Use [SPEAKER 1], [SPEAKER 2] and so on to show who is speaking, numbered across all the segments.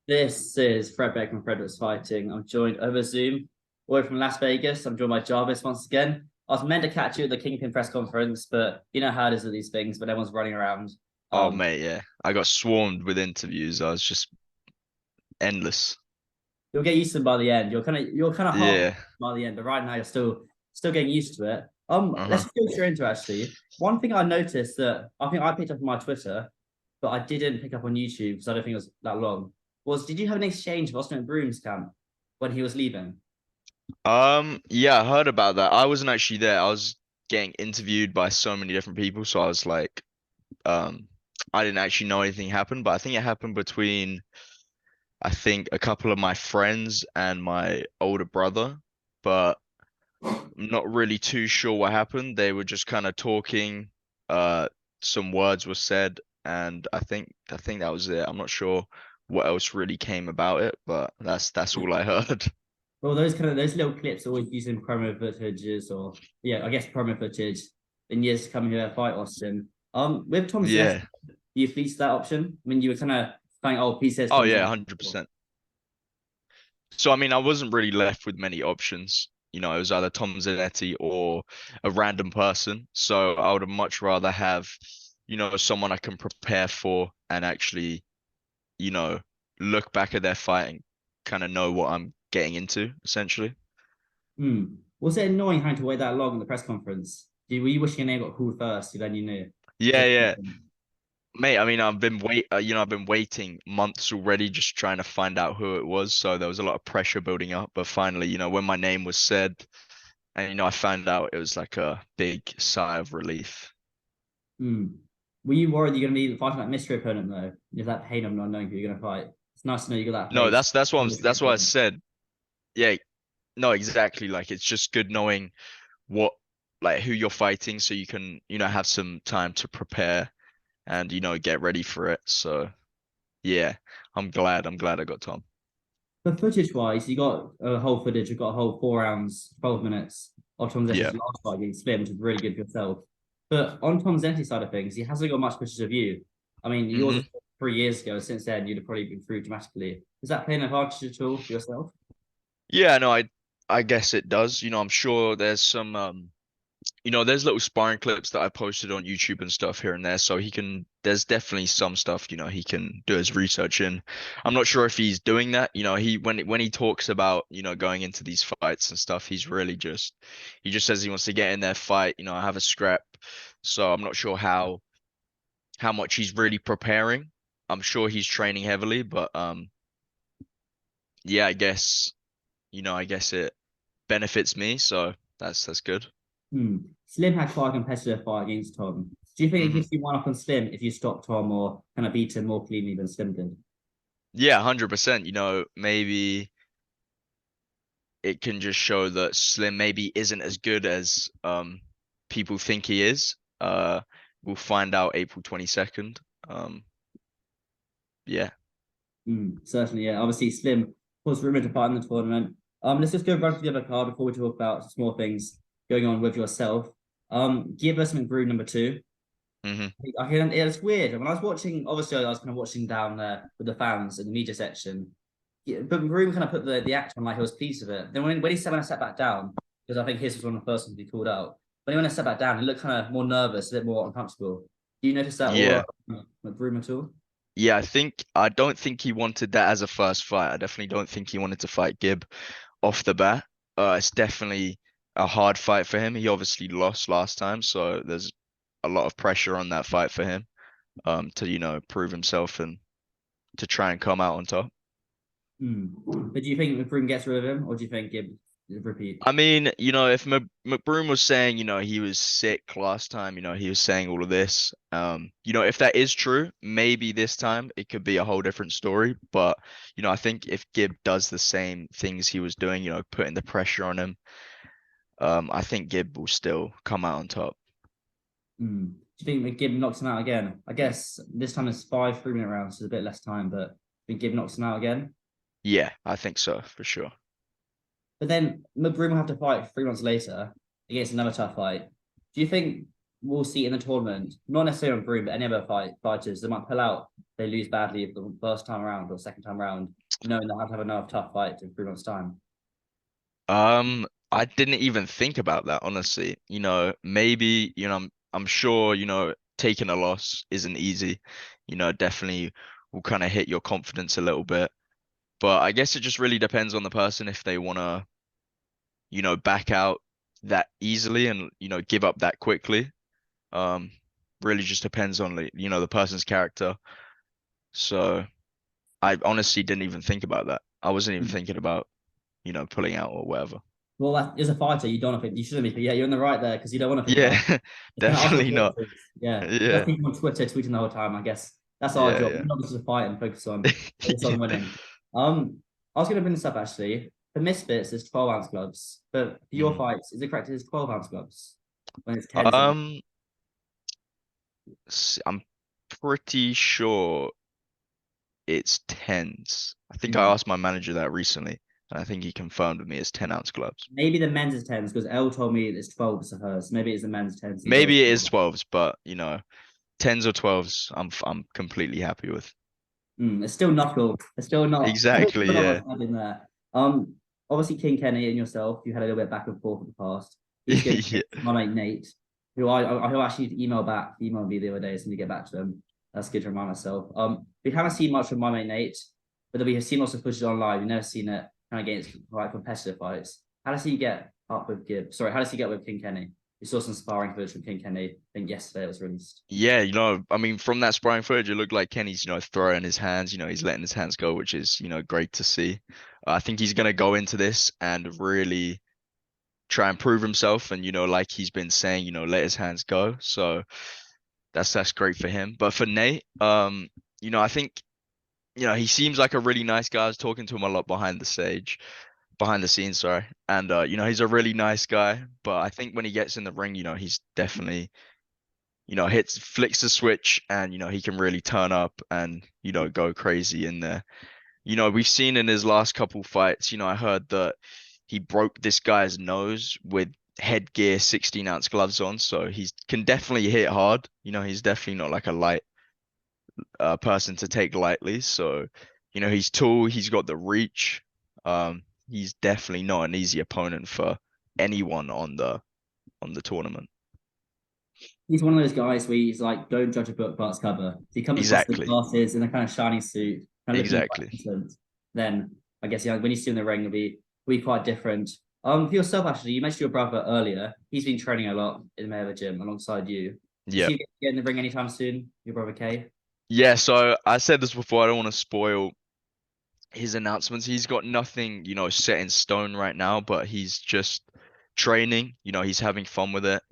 [SPEAKER 1] This is Fred Beck and Frederick's Fighting. I'm joined over Zoom, away from Las Vegas. I'm joined by Jarvis once again. I was meant to catch you at the Kingpin press conference, but you know how it is with these things, but everyone's running around.
[SPEAKER 2] Oh
[SPEAKER 1] Um,
[SPEAKER 2] mate, yeah. I got swarmed with interviews. I was just endless.
[SPEAKER 1] you'll get used to them by the end. You're kind of half
[SPEAKER 2] Yeah.
[SPEAKER 1] by the end, but right now you're still getting used to it. Let's
[SPEAKER 2] Uh-huh.
[SPEAKER 1] just go straight into actually. One thing I noticed that I think I picked up on my Twitter, but I didn't pick up on YouTube because I don't think it was that long. Was did you have an exchange with Austin Broom's camp when he was leaving?
[SPEAKER 2] Yeah, I heard about that. I wasn't actually there. I was getting interviewed by so many different people, so I was like, um, I didn't actually know anything happened, but I think it happened between I think a couple of my friends and my older brother, but I'm not really too sure what happened. They were just kind of talking, uh, some words were said, and I think that was it. I'm not sure what else really came about it, but that's all I heard.
[SPEAKER 1] Well, those little clips always using promo footages or yeah, I guess promo footage in years to come here at Fight Austin. With Tom Zietti,
[SPEAKER 2] Yeah.
[SPEAKER 1] you fleeced that option. I mean, you were kind of saying, "Oh, he says
[SPEAKER 2] Oh
[SPEAKER 1] Tom
[SPEAKER 2] yeah,
[SPEAKER 1] Zietti."
[SPEAKER 2] 100%. So I mean, I wasn't really left with many options. It was either Tom Zanetti or a random person. So I would have much rather have, someone I can prepare for and actually, you know, look back at their fight and kind of know what I'm getting into, essentially.
[SPEAKER 1] Hmm. Was it annoying having to wait that long in the press conference? Were you wishing your name got called first, then you knew? Was
[SPEAKER 2] Yeah,
[SPEAKER 1] it?
[SPEAKER 2] yeah. Mate, I mean, I've been waiting months already, just trying to find out who it was. So there was a lot of pressure building up. But finally, when my name was said, and I found out, it was like a big sigh of relief.
[SPEAKER 1] Hmm. Were you worried you're going to be fighting that mystery opponent though? Is that pain of not knowing who you're going to fight? It's nice to know you got that
[SPEAKER 2] No,
[SPEAKER 1] place.
[SPEAKER 2] that's what I said. Yeah, no, exactly. Like it's just good knowing what like who you're fighting, so you can have some time to prepare and get ready for it. So yeah, I'm glad I got Tom.
[SPEAKER 1] But footage wise, you got a whole footage. You've got a whole 4 rounds, 12 minutes of Tom Zetti's
[SPEAKER 2] Yeah.
[SPEAKER 1] last fight against Slim, which is really good for yourself. But on Tom Zetti's side of things, he hasn't got much footage of you. I mean, yours
[SPEAKER 2] Hmm.
[SPEAKER 1] is 3 years ago. Since then, you'd have probably been through dramatically. Does that play an advantage at all for yourself?
[SPEAKER 2] Yeah, no, I guess it does. I'm sure there's some there's little sparring clips that I posted on YouTube and stuff here and there. So there's definitely some stuff, he can do his research in. I'm not sure if he's doing that. When he talks about, going into these fights and stuff, he just says he wants to get in there, fight, have a scrap. So I'm not sure how much he's really preparing. I'm sure he's training heavily, but yeah, I guess it benefits me, so that's good.
[SPEAKER 1] Hmm. Slim had quite a competitive fight against Tom. Do you think it
[SPEAKER 2] Hmm.
[SPEAKER 1] gives you one up on Slim if you stop Tom or kind of beat him more cleanly than Slim did?
[SPEAKER 2] Yeah, 100%. Maybe it can just show that Slim maybe isn't as good as people think he is. We'll find out April 22nd. Um, yeah.
[SPEAKER 1] Certainly, yeah. Obviously, Slim was rumored to fight in the tournament. Let's just go run through the other card before we talk about small things going on with yourself. Give us McBrew number two.
[SPEAKER 2] Hmm.
[SPEAKER 1] I can. It's weird. When I was watching, obviously, I was kind of watching down there with the fans in the media section. Yeah, but McBrew kind of put the act on like he was pleased with it. Then when I sat back down, because I think his was one of the first ones he called out. When I sat back down, he looked kind of more nervous, a bit more uncomfortable. Do you notice that aura
[SPEAKER 2] Yeah.
[SPEAKER 1] of McBroom at all?
[SPEAKER 2] Yeah, I don't think he wanted that as a first fight. I definitely don't think he wanted to fight Gibb off the bat. It's definitely a hard fight for him. He obviously lost last time, so there's a lot of pressure on that fight for him, to, prove himself and to try and come out on top.
[SPEAKER 1] But do you think McBroom gets rid of him, or do you think Gibb repeat?
[SPEAKER 2] I mean, if McBroom was saying, he was sick last time, he was saying all of this. If that is true, maybe this time it could be a whole different story. But, I think if Gibb does the same things he was doing, putting the pressure on him, I think Gibb will still come out on top.
[SPEAKER 1] Do you think Gibb knocks him out again? I guess this time it's 5 3-minute rounds, so it's a bit less time, but I think Gibb knocks him out again.
[SPEAKER 2] Yeah, I think so for sure.
[SPEAKER 1] But then McBroom will have to fight 3 months later against another tough fight. Do you think? we'll see in the tournament, not necessarily on Broom, but any other fighters, they might pull out, they lose badly the first time around or second time around, knowing they'll have another tough fight in 3 months' time.
[SPEAKER 2] I didn't even think about that, honestly. Maybe, I'm sure, taking a loss isn't easy. Definitely will kind of hit your confidence a little bit. But I guess it just really depends on the person if they want to, back out that easily and, give up that quickly. Um, Really just depends on the person's character. So I honestly didn't even think about that. I wasn't even thinking about, pulling out or whatever.
[SPEAKER 1] Well, as a fighter, you don't want to pick, you shouldn't be, but yeah, you're in the right there because you don't want to pick
[SPEAKER 2] Yeah,
[SPEAKER 1] fight. It's kind of us
[SPEAKER 2] definitely not.
[SPEAKER 1] reporters. Yeah. You got
[SPEAKER 2] Yeah,
[SPEAKER 1] people on Twitter tweeting the whole time, I guess. That's our job.
[SPEAKER 2] yeah,
[SPEAKER 1] We're not just to fight and focus
[SPEAKER 2] yeah.
[SPEAKER 1] on winning. I was going to bring this up actually. For Misfits, it's 12-ounce gloves. But for your
[SPEAKER 2] Mhm.
[SPEAKER 1] fights, is it correct it's 12-ounce gloves? When it's 10s and
[SPEAKER 2] Um, I'm pretty sure it's tens. I think I
[SPEAKER 1] mm.
[SPEAKER 2] asked my manager that recently, and I think he confirmed with me it's 10-ounce gloves.
[SPEAKER 1] Maybe the men's is 10s because Elle told me it's 12s to hers. Maybe it's the men's 10s and girls
[SPEAKER 2] Maybe it is
[SPEAKER 1] 12.
[SPEAKER 2] 12s, but tens or 12s, I'm completely happy with.
[SPEAKER 1] It's still knuckle. It's still not.
[SPEAKER 2] Exactly,
[SPEAKER 1] Still not
[SPEAKER 2] yeah.
[SPEAKER 1] much bad in there. Obviously King Kenny and yourself, you had a little bit back and forth in the past. He's good.
[SPEAKER 2] Yeah.
[SPEAKER 1] My mate Nate, who actually emailed me the other day, so I need to get back to him. That's good to remind myself. We haven't seen much from my mate Nate, but we have seen lots of footage online. We've never seen it kind of against like competitive fights. How does he get up with Gibb? Sorry, how does he get with King Kenny? We saw some sparring footage from King Kenny. I think yesterday it was released.
[SPEAKER 2] Yeah, I mean, from that sparring footage, it looked like Kenny's, throwing his hands, he's letting his hands go, which is, great to see. I think he's going to go into this and really try and prove himself and, like he's been saying, let his hands go. So that's great for him. But for Nate, I think, he seems like a really nice guy. I was talking to him a lot behind the scenes, sorry. And he's a really nice guy, but I think when he gets in the ring, he's definitely flicks the switch and, he can really turn up and, go crazy in there. We've seen in his last couple fights, I heard that he broke this guy's nose with headgear 16-ounce gloves on. So he can definitely hit hard. He's definitely not like a light person to take lightly. So, he's tall, he's got the reach. He's definitely not an easy opponent for anyone on the tournament.
[SPEAKER 1] He's one of those guys where he's like, don't judge a book by its cover. If he comes across the
[SPEAKER 2] Exactly.
[SPEAKER 1] glasses in a kind of shiny suit, kind of looking quite
[SPEAKER 2] Exactly.
[SPEAKER 1] decent, then I guess when you see him in the ring, it'll be quite different. For yourself, actually, you mentioned your brother earlier. He's been training a lot in the Mayweather gym alongside you. Is
[SPEAKER 2] Yeah.
[SPEAKER 1] he get in the ring anytime soon? Your brother Kay?
[SPEAKER 2] Yeah, so I said this before, I don't want to spoil his announcements. He's got nothing, set in stone right now, but he's just training, he's having fun with it.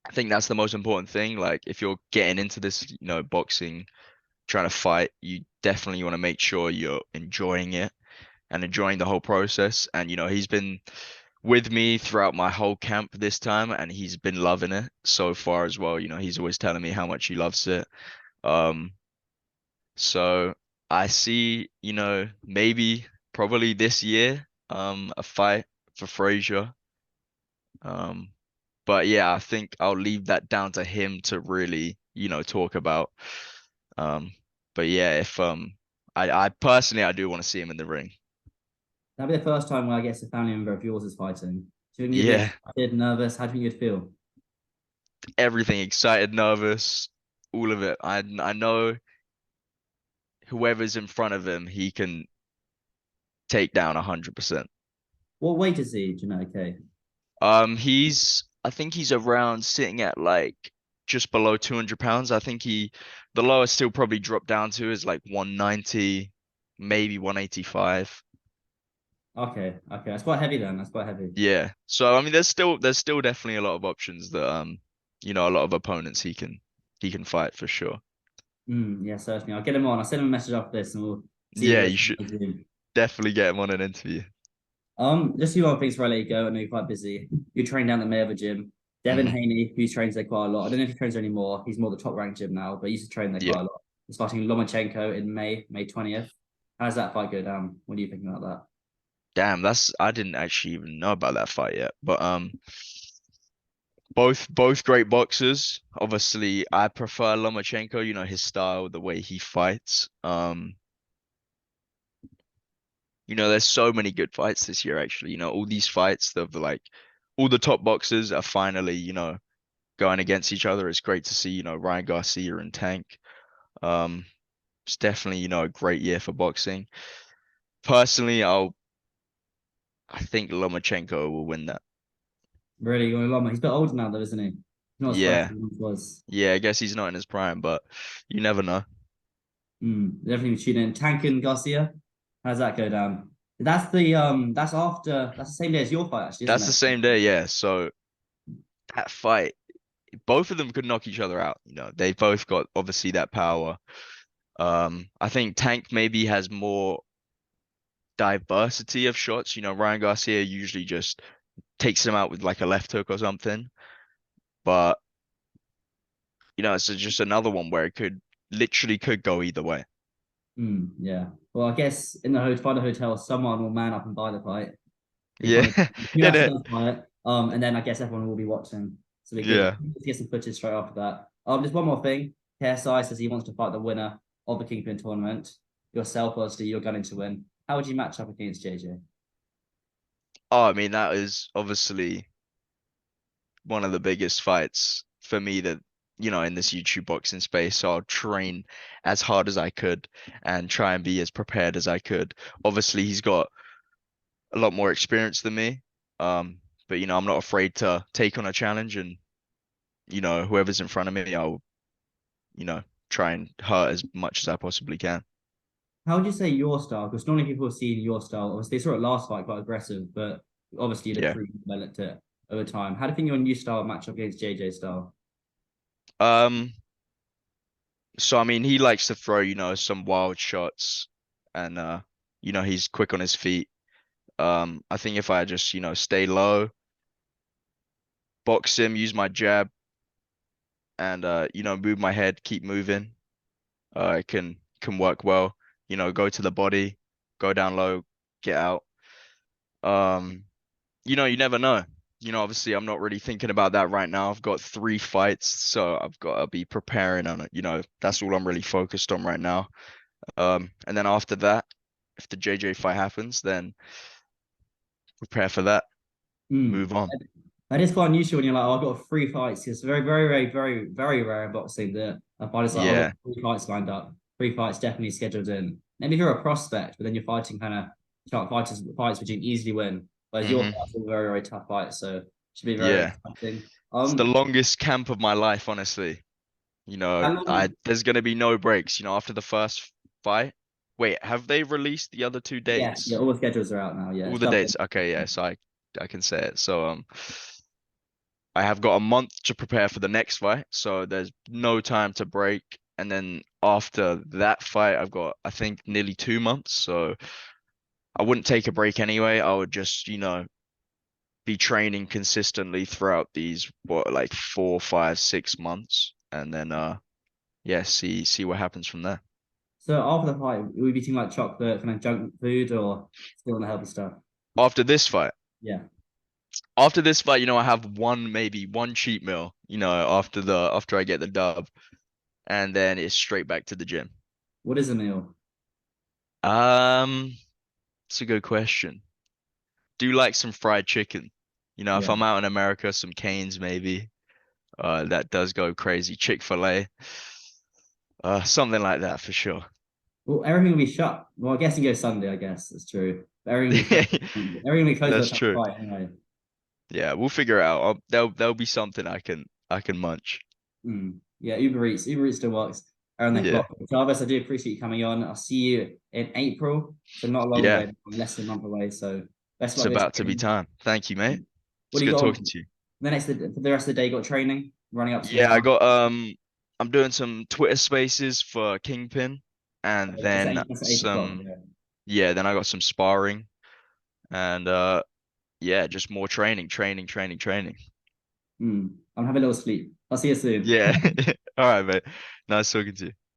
[SPEAKER 2] I think that's the most important thing. Like if you're getting into this, boxing, trying to fight, you definitely want to make sure you're enjoying it and enjoying the whole process. And he's been with me throughout my whole camp this time, and he's been loving it so far as well. He's always telling me how much he loves it. Um, so I see, maybe probably this year, a fight for Frazier. Um, but yeah, I think I'll leave that down to him to really, talk about. Um, but yeah, if I personally I do want to see him in the ring.
[SPEAKER 1] That'll be the first time where I guess a family member of yours is fighting. Do you think you'd be
[SPEAKER 2] Yeah,
[SPEAKER 1] excited, nervous? How do you think you'd feel?
[SPEAKER 2] everything excited, nervous, all of it. I know whoever's in front of him, he can take down 100%.
[SPEAKER 1] What weight is he? Do you know, Kay?
[SPEAKER 2] I think he's around sitting at like just below 200 pounds. I think the lowest he'll probably drop down to is like 190, maybe 185.
[SPEAKER 1] Okay, okay. That's quite heavy then. That's quite heavy.
[SPEAKER 2] Yeah. So I mean, there's still definitely a lot of options that a lot of opponents he can fight for sure.
[SPEAKER 1] Yeah, certainly. I'll get him on. I'll send him a message after this and we'll see
[SPEAKER 2] Yeah,
[SPEAKER 1] what
[SPEAKER 2] you should
[SPEAKER 1] it's like.
[SPEAKER 2] definitely get him on an interview.
[SPEAKER 1] Just a few other things before I let you go. I know you're quite busy. You train down at the Mayweather gym. Devin
[SPEAKER 2] Hmm.
[SPEAKER 1] Haney, who trains there quite a lot. I don't know if he trains there anymore. He's more the top ranked gym now, but he used to train there
[SPEAKER 2] Yeah.
[SPEAKER 1] quite a lot. He's fighting Lomachenko in May 20th. How does that fight go down? What are you thinking about that?
[SPEAKER 2] Damn, I didn't actually even know about that fight yet. But both great boxers. Obviously, I prefer Lomachenko, his style, the way he fights. There's so many good fights this year, actually. All these fights of like all the top boxers are finally, going against each other. It's great to see, Ryan Garcia and Tank. Um, it's definitely, a great year for boxing. Personally, I think Lomachenko will win that.
[SPEAKER 1] Really, going Loma. He's a bit older now, though, isn't he? Not as fresh as
[SPEAKER 2] Yeah.
[SPEAKER 1] he once was.
[SPEAKER 2] Yeah, I guess he's not in his prime, but you never know.
[SPEAKER 1] Definitely tune in. Tank and Garcia. How does that go down? That's the same day as your fight, actually, isn't
[SPEAKER 2] That's the
[SPEAKER 1] it?
[SPEAKER 2] same day, yeah. So that fight, both of them could knock each other out. They both got obviously that power. I think Tank maybe has more diversity of shots. Ryan Garcia usually just takes him out with like a left hook or something. But it's just another one where it could go either way.
[SPEAKER 1] Yeah. Well, I guess in the find a hotel, someone will man up and buy the fight. Be
[SPEAKER 2] Yeah,
[SPEAKER 1] fun. You
[SPEAKER 2] in
[SPEAKER 1] actually
[SPEAKER 2] it.
[SPEAKER 1] does buy it. And then I guess everyone will be watching. So we could
[SPEAKER 2] Yeah.
[SPEAKER 1] get some footage straight after that. Just one more thing. KSI says he wants to fight the winner of the Kingpin tournament. Yourself, obviously, you're going to win. How would you match up against JJ?
[SPEAKER 2] Oh, I mean, that is obviously one of the biggest fights for me that, in this YouTube boxing space. So I'll train as hard as I could and try and be as prepared as I could. Obviously, he's got a lot more experience than me. Um, but I'm not afraid to take on a challenge and, whoever's in front of me, I'll, you know, try and hurt as much as I possibly can.
[SPEAKER 1] How would you say your style? Because normally people have seen your style. Obviously, they saw it last fight quite aggressive, but obviously you'd
[SPEAKER 2] Yeah.
[SPEAKER 1] improve and developed it over time. How do you think your new style match up against JJ's style?
[SPEAKER 2] Um, so I mean, he likes to throw, some wild shots and he's quick on his feet. I think if I just, stay low, box him, use my jab, and move my head, keep moving, it can work well. Go to the body, go down low, get out. Um, you never know. Obviously, I'm not really thinking about that right now. I've got 3 fights, so I've got to be preparing on it. That's all I'm really focused on right now. And then after that, if the JJ fight happens, then prepare for that.
[SPEAKER 1] Mm.
[SPEAKER 2] Move on.
[SPEAKER 1] That is quite unusual when you're like, oh, I've got 3 fights. It's very, very, very, very, very rare in boxing that a fighter's like, oh, I've got
[SPEAKER 2] Yeah.
[SPEAKER 1] 3 fights lined up, 3 fights definitely scheduled in. Maybe if you're a prospect, but then you're fighting kind of fights which you can easily win. Whereas your
[SPEAKER 2] Hmm.
[SPEAKER 1] fights are very, very tough fights, so it should be very
[SPEAKER 2] Yeah.
[SPEAKER 1] exciting.
[SPEAKER 2] It's the longest camp of my life, honestly.
[SPEAKER 1] How long?
[SPEAKER 2] There's gonna be no breaks, after the first fight. Wait, have they released the other 2
[SPEAKER 1] Yeah, yeah,
[SPEAKER 2] dates?
[SPEAKER 1] all the schedules are out now. Yeah,
[SPEAKER 2] All
[SPEAKER 1] it's
[SPEAKER 2] the
[SPEAKER 1] double.
[SPEAKER 2] dates. Okay, yeah, so I can say it. So I have got a month to prepare for the next fight, so there's no time to break. And then after that fight, I've got I think nearly 2 months, so I wouldn't take a break anyway. I would just, be training consistently throughout these like 4, 5, 6 months, and then yeah, see what happens from there.
[SPEAKER 1] So after the fight, will you be eating like chocolate, kind of junk food, or still on the healthy stuff?
[SPEAKER 2] After this fight,
[SPEAKER 1] Yeah.
[SPEAKER 2] I have maybe one cheat meal, after I get the dub, and then it's straight back to the gym.
[SPEAKER 1] What is a meal?
[SPEAKER 2] Um, it's a good question. Do like some fried chicken. If
[SPEAKER 1] Yeah.
[SPEAKER 2] I'm out in America, some Canes maybe. That does go crazy. Chick-fil-A. Something like that for sure.
[SPEAKER 1] Well, everything will be shut. Well, I guess you go Sunday. I guess that's true. But everything will be closed. Everything will be closed by
[SPEAKER 2] That's
[SPEAKER 1] the time
[SPEAKER 2] true.
[SPEAKER 1] of the fight anyway.
[SPEAKER 2] Yeah, we'll figure it out. There'll be something I can munch.
[SPEAKER 1] Yeah, Uber Eats. Uber Eats still works around the
[SPEAKER 2] Yeah.
[SPEAKER 1] clock. Jarvis, I do appreciate you coming on. I'll see you in April. So not long
[SPEAKER 2] Yeah.
[SPEAKER 1] away, less than a month away. So best of
[SPEAKER 2] It's
[SPEAKER 1] luck with
[SPEAKER 2] about to be
[SPEAKER 1] training.
[SPEAKER 2] time. Thank you, mate.
[SPEAKER 1] What
[SPEAKER 2] It's
[SPEAKER 1] do you
[SPEAKER 2] good
[SPEAKER 1] got
[SPEAKER 2] talking to you.
[SPEAKER 1] for the rest of the day? You got training running up to the
[SPEAKER 2] Yeah,
[SPEAKER 1] fight.
[SPEAKER 2] I'm doing some Twitter spaces for Kingpin and then
[SPEAKER 1] That's at 8 o'clock.
[SPEAKER 2] some
[SPEAKER 1] Yeah.
[SPEAKER 2] yeah, then I got some sparring and yeah, just more training.
[SPEAKER 1] I'm having a little sleep. I'll see you soon.
[SPEAKER 2] Yeah. All right, mate. Nice talking to you.